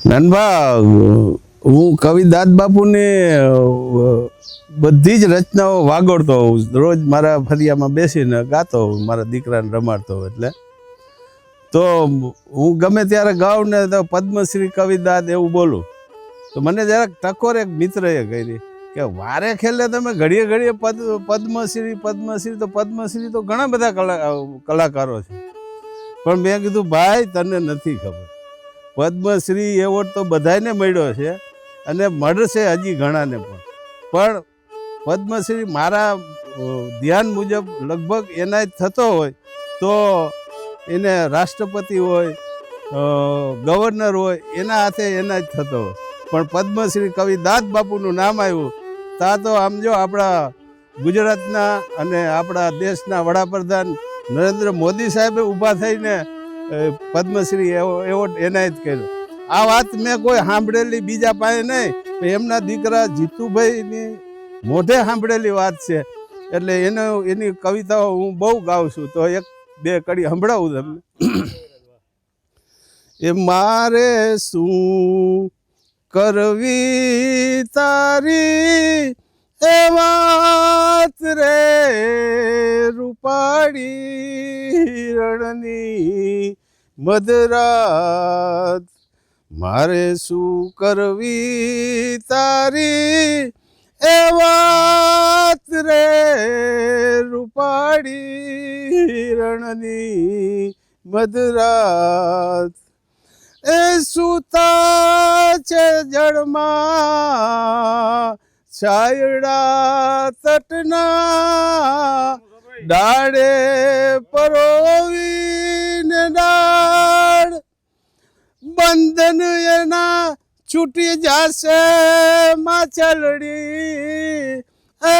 નાનભા હું કવિ દાદ બાપુને બધી જ રચનાઓ વાગોળતો હોઉં, રોજ મારા ફરિયામાં બેસીને ગાતો હોઉં, મારા દીકરાને રમાડતો હોઉં. એટલે તો હું ગમે ત્યારે ગાઉં ને તો પદ્મશ્રી કવિ દાદ એવું બોલું તો મને જરાક ટકોર એક મિત્રએ કરી કે વારે ખેલે તમે ઘડીએ ઘડીએ પદ્મશ્રી પદ્મશ્રી તો ઘણા બધા કલાકારો છે, પણ મેં કીધું ભાઈ તને નથી ખબર, પદ્મશ્રી એવોર્ડ તો બધાને મળ્યો છે અને મળશે હજી ઘણાને, પણ પદ્મશ્રી મારા ધ્યાન મુજબ લગભગ એનાય થતો હોય તો એને રાષ્ટ્રપતિ હોય, ગવર્નર હોય, એના હાથે એના જ થતો હોય, પણ પદ્મશ્રી કવિ દાદ બાપુનું નામ આવ્યું તા તો આમ જો આપણા ગુજરાતના અને આપણા દેશના વડાપ્રધાન નરેન્દ્ર મોદી સાહેબે ઊભા થઈને પદ્મશ્રી એવોર્ડ એનાયત કર્યો. આ વાત મેં કોઈ સાંભળેલી બીજા પાસે નહીં, એમના દીકરા જીતુભાઈની મોઢે સાંભળેલી વાત છે. એટલે એની કવિતાઓ હું બહુ ગાઉં છું, તો એક બે કડી સંભળાવું તમને. એ મારે શું કરવી તારી એ વાત રે રૂપાળી રણની મધરાત, મારે શું કરવી તારી એ વાત રે રૂપાળી રણની મધરાત, એ સૂતા છે જળમાં છાયડા તટના, ડાળે પરોવીને ડાળ, બંધન એના છૂટી જશે માછલડી, એ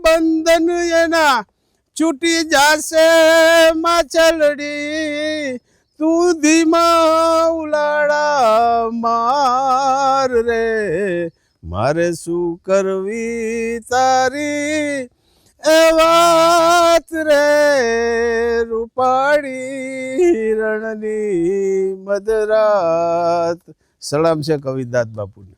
બંધન એના છૂટી જશે માછલડી, તું ધીમા ઉલાડા માર રે, મારે શું કરવી તારી એ વાત રે રૂપાળી રણની મધરાત. સલામ છે કવિ દાદ બાપુને.